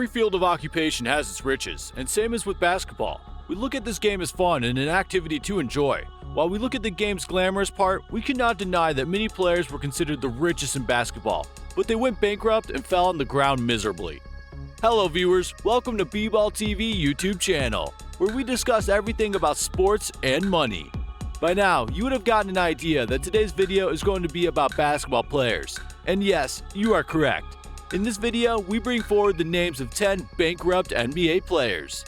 Every field of occupation has its riches, and same as with basketball. We look at this game as fun and an activity to enjoy. While we look at the game's glamorous part, we cannot deny that many players were considered the richest in basketball, but they went bankrupt and fell on the ground miserably. Hello viewers, welcome to B-Ball TV YouTube channel, where we discuss everything about sports and money. By now, you would have gotten an idea that today's video is going to be about basketball players. And yes, you are correct. In this video, we bring forward the names of 10 bankrupt NBA players.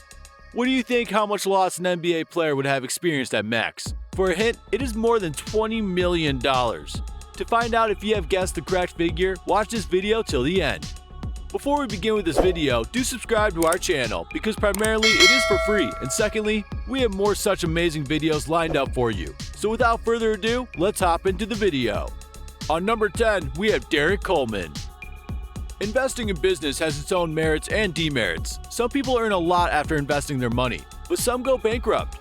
What do you think how much loss an NBA player would have experienced at max? For a hint, it is more than $20 million. To find out if you have guessed the correct figure, watch this video till the end. Before we begin with this video, do subscribe to our channel because primarily it is for free, and secondly, we have more such amazing videos lined up for you. So without further ado, let's hop into the video. On number 10, we have Coleman. Investing in business has its own merits and demerits. Some people earn a lot after investing their money, but some go bankrupt.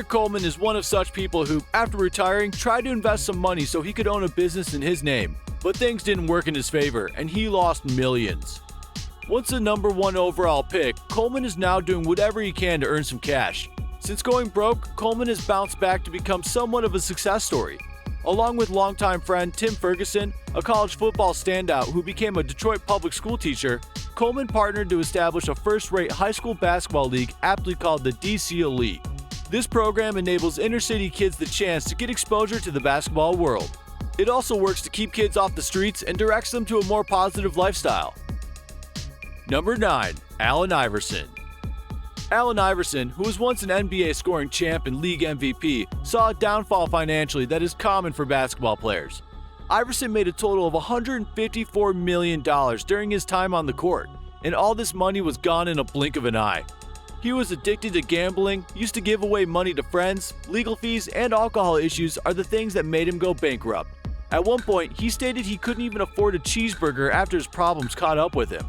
Coleman is one of such people who, after retiring, tried to invest some money so he could own a business in his name, but things didn't work in his favor and he lost millions. Once the number 1 overall pick, Coleman is now doing whatever he can to earn some cash. Since going broke, Coleman has bounced back to become somewhat of a success story. Along with longtime friend Tim Ferguson, a college football standout who became a Detroit public school teacher, Coleman partnered to establish a first-rate high school basketball league aptly called the DC Elite. This program enables inner-city kids the chance to get exposure to the basketball world. It also works to keep kids off the streets and directs them to a more positive lifestyle. Number 9. Allen Iverson. Allen Iverson, who was once an NBA scoring champ and league MVP, saw a downfall financially that is common for basketball players. Iverson made a total of $154 million during his time on the court, and all this money was gone in a blink of an eye. He was addicted to gambling, used to give away money to friends, legal fees, and alcohol issues are the things that made him go bankrupt. At one point, he stated he couldn't even afford a cheeseburger after his problems caught up with him.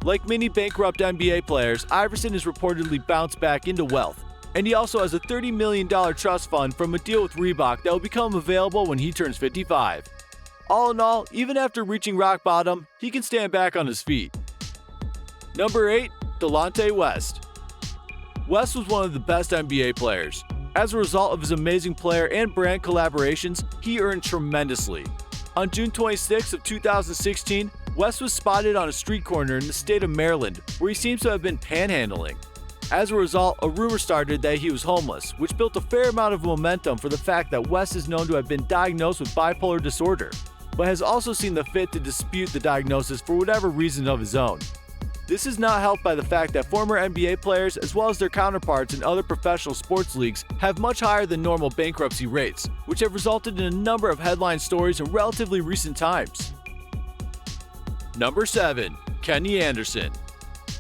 Like many bankrupt NBA players, Iverson has reportedly bounced back into wealth, and he also has a $30 million trust fund from a deal with Reebok that will become available when he turns 55. All in all, even after reaching rock bottom, he can stand back on his feet. Number 8. Delonte West. West was one of the best NBA players. As a result of his amazing player and brand collaborations, he earned tremendously. On June 26 of 2016, West was spotted on a street corner in the state of Maryland, where he seems to have been panhandling. As a result, a rumor started that he was homeless, which built a fair amount of momentum for the fact that West is known to have been diagnosed with bipolar disorder, but has also seen the fit to dispute the diagnosis for whatever reason of his own. This is not helped by the fact that former NBA players, as well as their counterparts in other professional sports leagues, have much higher than normal bankruptcy rates, which have resulted in a number of headline stories in relatively recent times. Number 7. Kenny Anderson.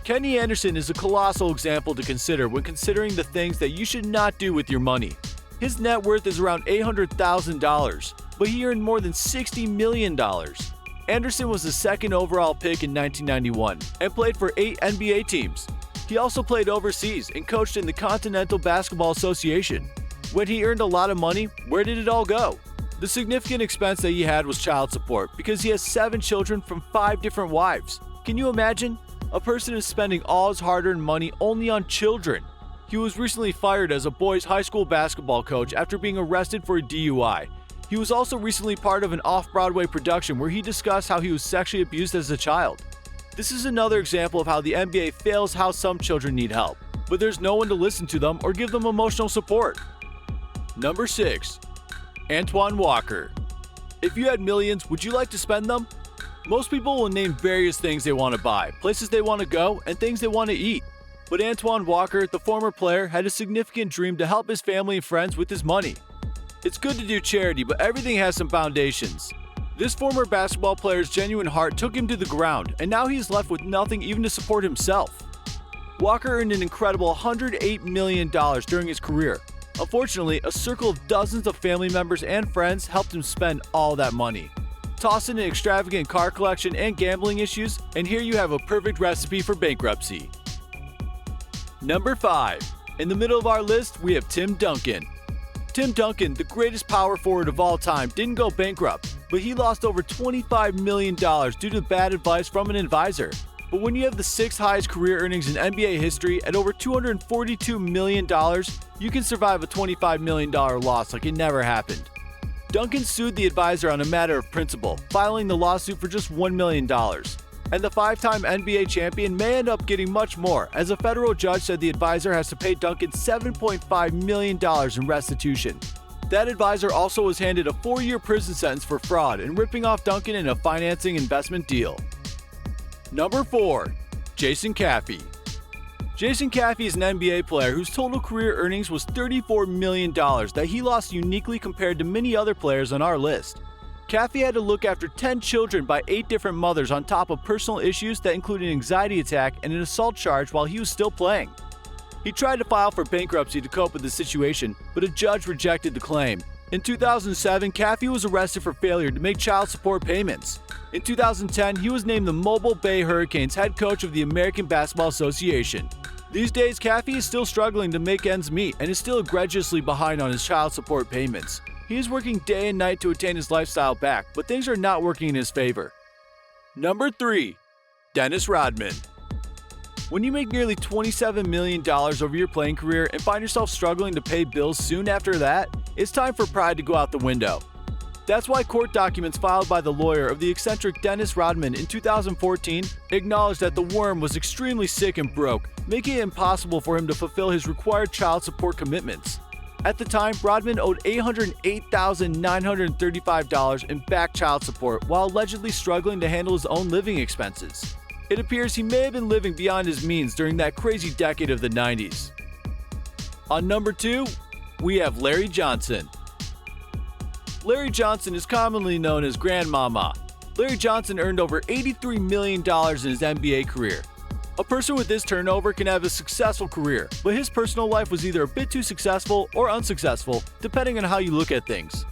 Kenny Anderson is a colossal example to consider when considering the things that you should not do with your money. His net worth is around $800,000, but he earned more than $60 million. Anderson was the 2nd overall pick in 1991 and played for 8 NBA teams. He also played overseas and coached in the Continental Basketball Association. When he earned a lot of money, where did it all go? The significant expense that he had was child support because he has 7 children from 5 different wives. Can you imagine? A person is spending all his hard-earned money only on children. He was recently fired as a boys' high school basketball coach after being arrested for a DUI. He was also recently part of an off-Broadway production where he discussed how he was sexually abused as a child. This is another example of how the NBA fails how some children need help, but there's no one to listen to them or give them emotional support. Number 6. Antoine Walker. If you had millions, would you like to spend them? Most people will name various things they want to buy, places they want to go, and things they want to eat. But Antoine Walker, the former player, had a significant dream to help his family and friends with his money. It's good to do charity, but everything has some foundations. This former basketball player's genuine heart took him to the ground, and now he's left with nothing even to support himself. Walker earned an incredible $108 million during his career. Unfortunately, a circle of dozens of family members and friends helped him spend all that money. Toss in an extravagant car collection and gambling issues, and here you have a perfect recipe for bankruptcy. Number 5. In the middle of our list, we have Tim Duncan. Tim Duncan, the greatest power forward of all time, didn't go bankrupt, but he lost over $25 million due to bad advice from an advisor. But when you have the 6th highest career earnings in NBA history at over $242 million, you can survive a $25 million loss like it never happened. Duncan sued the advisor on a matter of principle, filing the lawsuit for just $1 million. And the 5-time NBA champion may end up getting much more, as a federal judge said the advisor has to pay Duncan $7.5 million in restitution. That advisor also was handed a 4-year prison sentence for fraud and ripping off Duncan in a financing investment deal. Number 4. Jason Caffey. Jason Caffey is an NBA player whose total career earnings was $34 million that he lost uniquely compared to many other players on our list. Caffey had to look after 10 children by 8 different mothers on top of personal issues that included an anxiety attack and an assault charge while he was still playing. He tried to file for bankruptcy to cope with the situation, but a judge rejected the claim. In 2007, Caffey was arrested for failure to make child support payments. In 2010, he was named the Mobile Bay Hurricanes head coach of the American Basketball Association. These days, Caffey is still struggling to make ends meet and is still egregiously behind on his child support payments. He is working day and night to attain his lifestyle back, but things are not working in his favor. Number 3. Dennis Rodman. When you make nearly $27 million over your playing career and find yourself struggling to pay bills soon after that, it's time for pride to go out the window. That's why court documents filed by the lawyer of the eccentric Dennis Rodman in 2014 acknowledged that the worm was extremely sick and broke, making it impossible for him to fulfill his required child support commitments. At the time, Rodman owed $808,935 in back child support while allegedly struggling to handle his own living expenses. It appears he may have been living beyond his means during that crazy decade of the 90s. On number 2, we have Larry Johnson. Larry Johnson is commonly known as Grandmama. Larry Johnson earned over $83 million in his NBA career. A person with this turnover can have a successful career, but his personal life was either a bit too successful or unsuccessful, depending on how you look at things.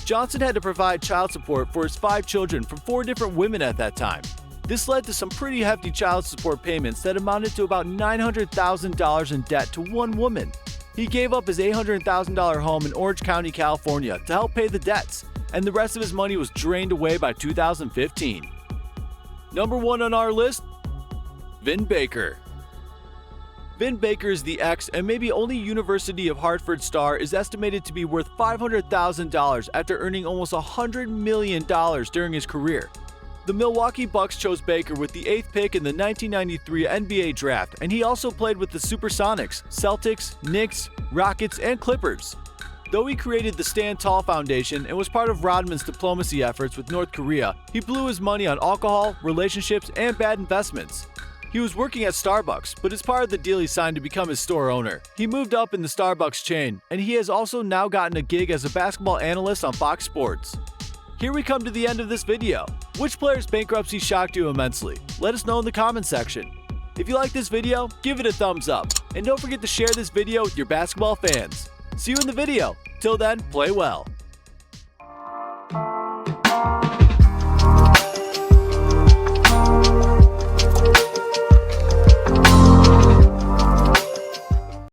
Johnson had to provide child support for his 5 children from 4 different women at that time. This led to some pretty hefty child support payments that amounted to about $900,000 in debt to one woman. He gave up his $800,000 home in Orange County, California to help pay the debts, and the rest of his money was drained away by 2015. Number 1 on our list, Vin Baker. Vin Baker is the ex and maybe only University of Hartford star is estimated to be worth $500,000 after earning almost $100 million during his career. The Milwaukee Bucks chose Baker with the 8th pick in the 1993 NBA draft, and he also played with the Supersonics, Celtics, Knicks, Rockets, and Clippers. Though he created the Stand Tall Foundation and was part of Rodman's diplomacy efforts with North Korea, he blew his money on alcohol, relationships, and bad investments. He was working at Starbucks, but as part of the deal he signed to become his store owner, he moved up in the Starbucks chain, and he has also now gotten a gig as a basketball analyst on Fox Sports. Here we come to the end of this video. Which player's bankruptcy shocked you immensely? Let us know in the comment section. If you like this video, give it a thumbs up, and don't forget to share this video with your basketball fans. See you in the video. Till then, play well.